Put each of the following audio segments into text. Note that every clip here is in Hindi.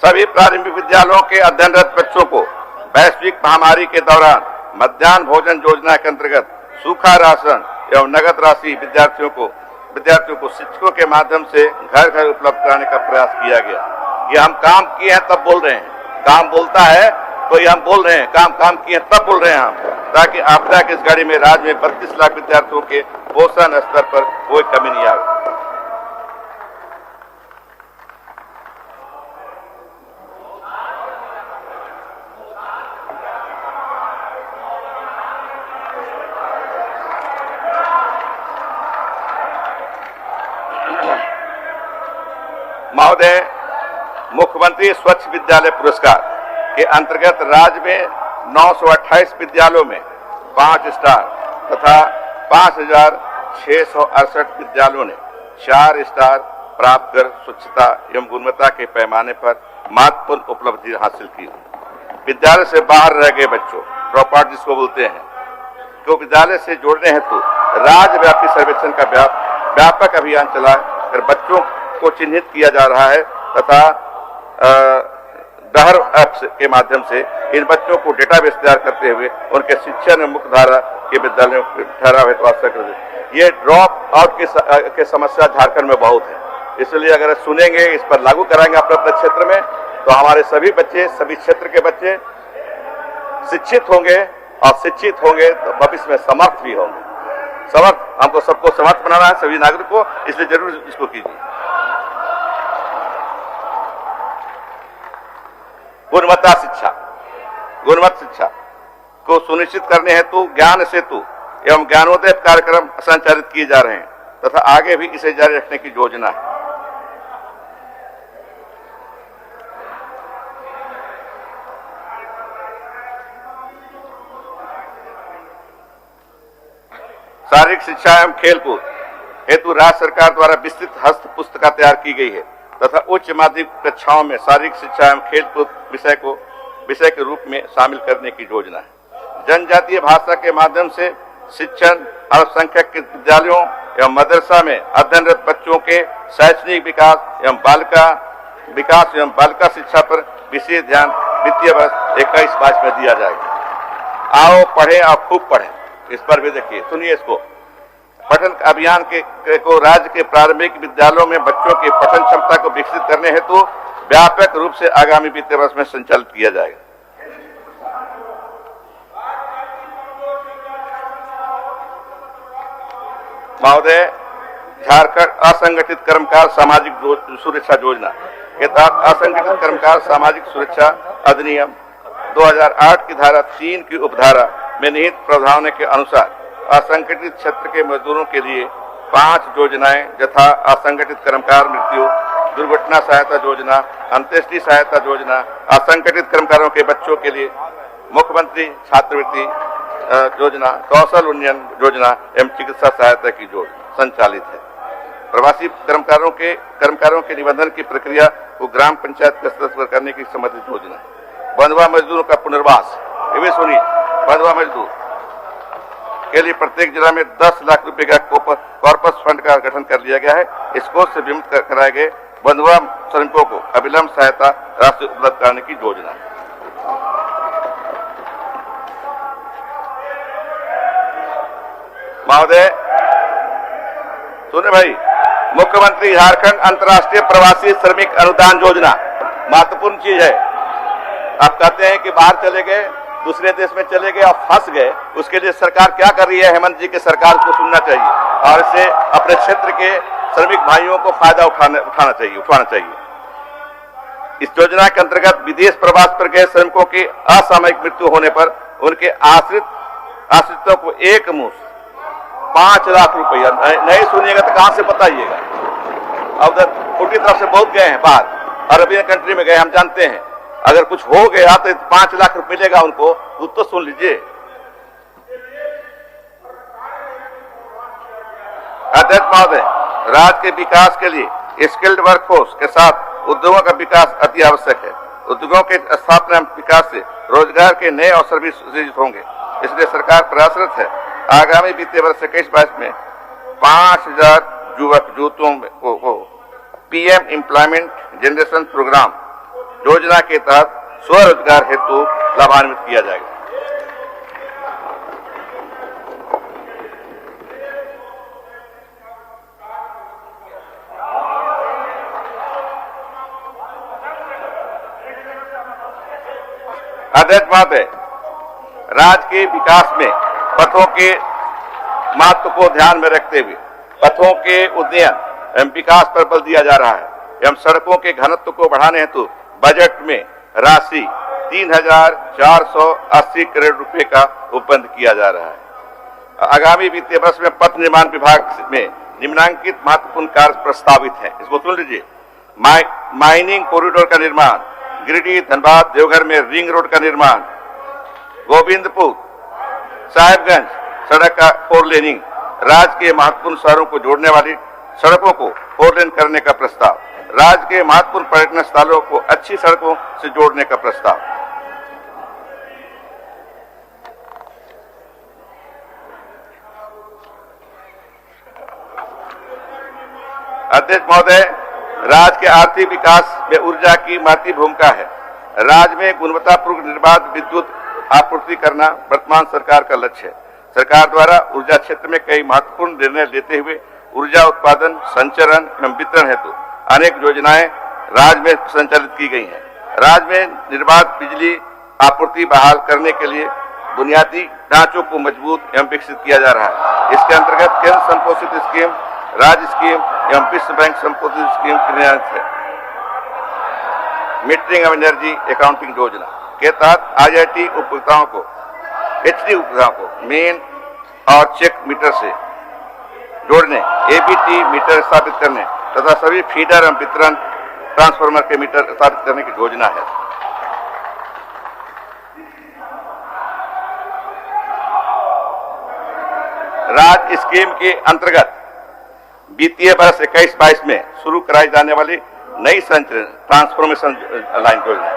सभी प्रारंभिक विद्यालयों के अध्ययनरत बच्चों को वैश्विक महामारी के दौरान मध्याह्न भोजन योजना के अंतर्गत सूखा राशन एवं नगद राशि विद्यार्थियों को शिक्षकों के माध्यम से घर घर उपलब्ध कराने का प्रयास किया गया। ये हम काम किए हैं तब बोल रहे हैं, काम बोलता है तो ये हम बोल रहे हैं, काम किए हैं तब बोल रहे हैं हम, ताकि आपदा की इस घड़ी में राज्य में 32 लाख विद्यार्थियों के पोषण स्तर पर कोई कमी नहीं आए। महोदय, मुख्यमंत्री स्वच्छ विद्यालय पुरस्कार के अंतर्गत राज्य में 928 विद्यालयों में 5 स्टार तथा 5,668 विद्यालयों ने 4 स्टार प्राप्त कर स्वच्छता एवं गुणवत्ता के पैमाने पर महत्वपूर्ण उपलब्धि हासिल की। विद्यालय से बाहर रह गए बच्चों, ड्रॉप आउट जिसको बोलते हैं, को विद्यालय से जोड़ने हेतु राज्यव्यापी सर्वेक्षण का व्यापक अभियान चला कर बच्चों को चिन्हित किया जा रहा है तथा डहर ऐप्स के माध्यम से इन बच्चों को डेटाबेस तैयार करते हुए उनके शिक्षा में मुख्य धारा के विद्यालयों में ठहराव हेतु आवश्यक। ये ड्रॉप आउट की समस्या झारखंड में बहुत है, इसलिए अगर सुनेंगे, इस पर लागू कराएंगे अपने अपने क्षेत्र में, तो हमारे सभी बच्चे, सभी क्षेत्र के बच्चे शिक्षित होंगे और शिक्षित होंगे तो भविष्य में समर्थ भी होंगे। हमको सबको समर्थ बनाना है, सभी नागरिक को, इसलिए जरूर इसको कीजिए। गुणवत्ता शिक्षा को सुनिश्चित करने हेतु ज्ञान सेतु एवं ज्ञानोदय कार्यक्रम संचालित किए जा रहे हैं तथा आगे भी इसे जारी रखने की योजना है। शारीरिक शिक्षा एवं खेलकूद हेतु राज्य सरकार द्वारा विस्तृत हस्त पुस्तिका तैयार की गई है तथा उच्च माध्यमिक कक्षाओं में शारीरिक शिक्षा एवं खेलकूद विषय के रूप में शामिल करने की योजना है। जनजातीय भाषा के माध्यम से शिक्षण अल्पसंख्यक के विद्यालयों एवं मदरसा में अध्ययनरत बच्चों के शैक्षणिक विकास एवं बालिका शिक्षा पर विशेष ध्यान वित्तीय वर्ष 21-22 में दिया जाएगा। आओ पढ़ें और खूब पढ़ें, इस पर भी देखिए, सुनिए इसको। पठन अभियान को राज्य के प्रारंभिक विद्यालयों में बच्चों की पठन क्षमता को विकसित करने हेतु व्यापक रूप से आगामी वित्तीय वर्ष में संचालित किया जाएगा। महोदय, झारखंड असंगठित कर्मकार सामाजिक सुरक्षा योजना के तहत असंगठित कर्मकार सामाजिक सुरक्षा अधिनियम 2008 की धारा 3 की उपधारा में निहित प्रावधानों के अनुसार असंगठित क्षेत्र के मजदूरों के लिए 5 योजनाएं यथा असंगठित कर्मकार मृत्यु दुर्घटना सहायता योजना, अंत्येष्टि सहायता योजना, असंगठित कर्मकारों के बच्चों के लिए मुख्यमंत्री छात्रवृत्ति योजना, कौशल उन्नयन योजना एवं चिकित्सा सहायता की योजना संचालित है। प्रवासी कर्मकारों के निबंधन की प्रक्रिया को ग्राम पंचायत के स्तर पर करने की संबंधित योजना है। बंधुआ मजदूरों का पुनर्वास, ये भी सुनिए, बंधुआ मजदूर के लिए प्रत्येक जिला में 10 लाख रुपए का कॉर्पस फंड का गठन कर लिया गया है। इस कोष से बीमित कराए गए बंधुआ श्रमिकों को अविलंब सहायता राशि उपलब्ध कराने की योजना है। महोदय सुने भाई, मुख्यमंत्री झारखंड अंतर्राष्ट्रीय प्रवासी श्रमिक अनुदान योजना महत्वपूर्ण चीज है। आप कहते हैं कि बाहर चले गए, दूसरे देश में चले गए और फंस गए, उसके लिए सरकार क्या कर रही है? हेमंत जी की सरकार को सुनना चाहिए और इससे अपने क्षेत्र के श्रमिक भाइयों को फायदा उठाना चाहिए। इस योजना के अंतर्गत विदेश प्रवास पर गए श्रमिकों की असामयिक मृत्यु होने पर उनके आश्रितों को एक मुश्त 5 लाख रुपया, नहीं सुनिएगा तो कहां से बताइएगा। अब उधर छोटी तरफ से बहुत गए हैं बाहर, अरबियन कंट्री में गए, हम जानते हैं। अगर कुछ हो गया तो 5 लाख रुपए मिलेगा उनको, तो सुन लीजिए। अध्यक्ष महोदय, राज्य के विकास के लिए स्किल्ड वर्कफोर्स के साथ उद्योगों का विकास अति आवश्यक है। उद्योगों के स्थापना विकास से रोजगार के नए अवसर भी सृजित होंगे, इसलिए सरकार प्रयासरत है आगामी वित्तीय वर्ष 21-22 में 5000 युवक युवतियों को पीएम एम्प्लॉयमेंट जनरेशन प्रोग्राम योजना के तहत स्वरोजगार हेतु लाभान्वित किया जाएगा। अध्यक्ष महोदय, राज्य के विकास में पथों के महत्व को ध्यान में रखते हुए पथों के उन्नयन एवं विकास पर बल दिया जा रहा है एवं सड़कों के घनत्व को बढ़ाने हेतु बजट में राशि 3,480 करोड़ रुपए का उपबंध किया जा रहा है। आगामी वित्तीय वर्ष में पथ निर्माण विभाग में निम्नांकित महत्वपूर्ण कार्य प्रस्तावित हैं। इसको सुन लीजिए। माइनिंग कॉरिडोर का निर्माण, गिरिडीह धनबाद देवघर में रिंग रोड का निर्माण, गोविंदपुर साहिबगंज सड़क का 4 लेनिंग, राज्य के महत्वपूर्ण शहरों को जोड़ने वाली सड़कों को 4 लेन करने का प्रस्ताव, राज्य के महत्वपूर्ण पर्यटन स्थलों को अच्छी सड़कों से जोड़ने का प्रस्ताव। अध्यक्ष महोदय, राज्य के आर्थिक विकास में ऊर्जा की महती भूमिका है। राज्य में गुणवत्तापूर्ण निर्बाध विद्युत आपूर्ति करना वर्तमान सरकार का लक्ष्य है। सरकार द्वारा ऊर्जा क्षेत्र में कई महत्वपूर्ण निर्णय लेते हुए ऊर्जा उत्पादन, संचरण एवं वितरण हेतु अनेक योजनाएं राज्य में संचालित की गई हैं। राज्य में निर्बाध बिजली आपूर्ति बहाल करने के लिए बुनियादी ढांचों को मजबूत एवं विकसित किया जा रहा है। इसके अंतर्गत केंद्र संपोषित स्कीम, राज्य स्कीम एवं विश्व बैंक संपोषित स्कीम क्रियान्वित है। मीटरिंग एवं एनर्जी अकाउंटिंग योजना के तहत IIT उपभोक्ताओं को, HD उपभोक्ताओं को मेन और चेक मीटर से जोड़ने, ABT मीटर स्थापित करने तथा सभी फीडर एवं वितरण ट्रांसफार्मर के मीटर स्थापित करने की योजना है। राज्य स्कीम के अंतर्गत वित्तीय वर्ष 21-22 में शुरू कराई जाने वाली नई संचरण ट्रांसफॉर्मेशन लाइन योजना,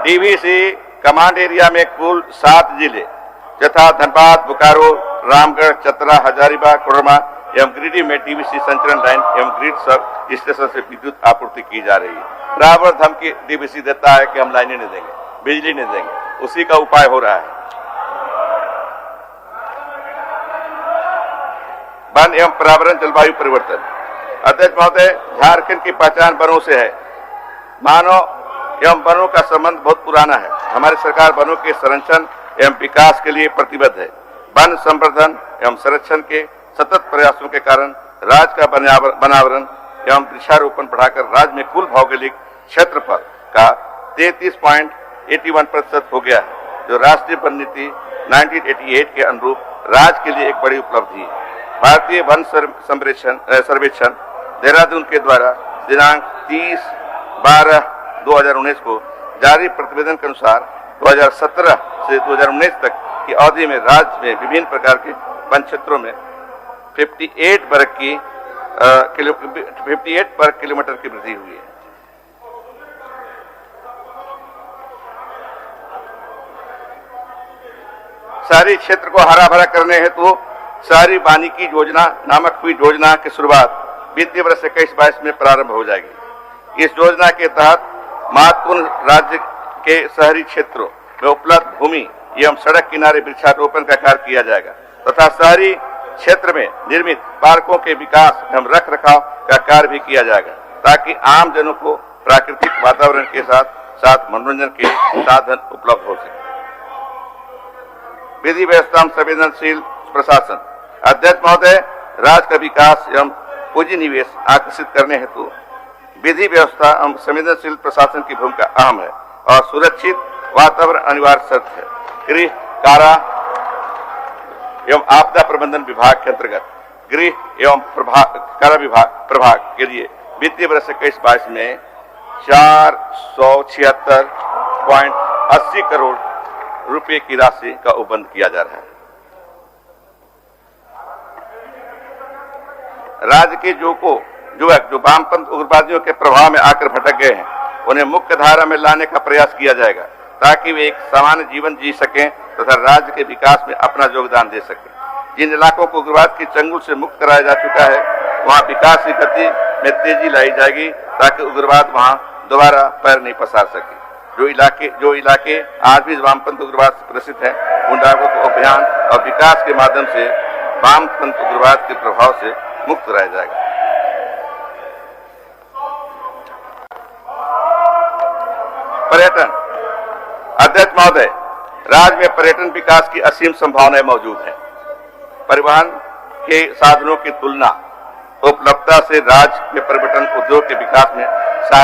DVC कमांड एरिया में कुल 7 जिले यथा धनबाद, बोकारो, रामगढ़, चतरा, हजारीबाग, कोडरमा एवं गिरिडीह में DVC संचरण लाइन एवं ग्रिड सब स्टेशन से विद्युत आपूर्ति की जा रही है। बराबर धमकी DVC देता है कि हम लाइनें नहीं देंगे, बिजली नहीं देंगे, उसी का उपाय हो रहा है। वन एवं पर्यावरण जलवायु परिवर्तन। अध्यक्ष महोदय, झारखंड की पहचान वनों से है। मानव एवं वनों का संबंध बहुत पुराना है। हमारी सरकार वनों के संरक्षण एवं विकास के लिए प्रतिबद्ध है। वन संवर्धन एवं संरक्षण के सतत प्रयासों के कारण राज्य का वनावरण एवं वृक्षारोपण बढ़ाकर राज्य में कुल भौगोलिक क्षेत्रफल का 33.81% हो गया है, जो राष्ट्रीय वन नीति 1988 के अनुरूप राज्य के लिए एक बड़ी उपलब्धि है। भारतीय वन सर्वेक्षण देहरादून के द्वारा दिनांक 30/12/2019 को जारी प्रतिवेदन के अनुसार 2017 से 2019 तक की अवधि में राज्य में विभिन्न प्रकार के वन क्षेत्रों में 58 वर्ग किलोमीटर की वृद्धि हुई है। शहरी क्षेत्र को हरा भरा करने हेतु शहरी वानिकी योजना नामक हुई योजना की शुरुआत वित्तीय वर्ष 21-22 में प्रारंभ हो जाएगी। इस योजना के तहत महत्वपूर्ण राज्य के शहरी क्षेत्रों में उपलब्ध भूमि एवं सड़क किनारे वृक्षारोपण का कार्य किया जाएगा तथा शहरी क्षेत्र में निर्मित पार्कों के विकास एवं रख रखाव का कार्य भी किया जाएगा, ताकि आम जनों को प्राकृतिक वातावरण के साथ साथ मनोरंजन के साधन उपलब्ध हो सके। विधि व्यवस्था संवेदनशील प्रशासन। अध्यक्ष महोदय, राज्य का विकास एवं पूंजी निवेश आकर्षित करने हेतु विधि व्यवस्था एवं संवेदनशील प्रशासन की भूमिका अहम है और सुरक्षित वातावरण अनिवार्य शर्त है। गृह, कारा एवं आपदा प्रबंधन विभाग के अंतर्गत गृह एवं कारा विभाग प्रभाग के लिए वित्तीय वर्ष 21-22 में 476.80 करोड़ रुपए की राशि का उपबंध किया जा रहा है। राज्य के युवक जो वामपंथ उग्रवादियों के प्रभाव में आकर भटक गए हैं, उन्हें मुख्य धारा में लाने का प्रयास किया जाएगा, ताकि वे एक सामान्य जीवन जी सकें तथा राज्य के विकास में अपना योगदान दे सकें। जिन इलाकों को उग्रवाद की चंगुल से मुक्त कराया जा चुका है, वहां विकास की गति में तेजी लाई जाएगी, ताकि उग्रवाद वहां दोबारा पैर नहीं पसार सके। जो इलाके आज भी वामपंथ उग्रवाद से प्रसिद्ध है, उन इलाकों को अभियान और विकास के माध्यम से वामपंथ उग्रवाद के प्रभाव से मुक्त कराया जाएगा। पर्यटन। अध्यक्ष महोदय, राज्य में पर्यटन विकास की असीम संभावनाएं मौजूद हैं। परिवहन के साधनों की तुलना उपलब्धता से राज्य में पर्यटन उद्योग के विकास में सहायता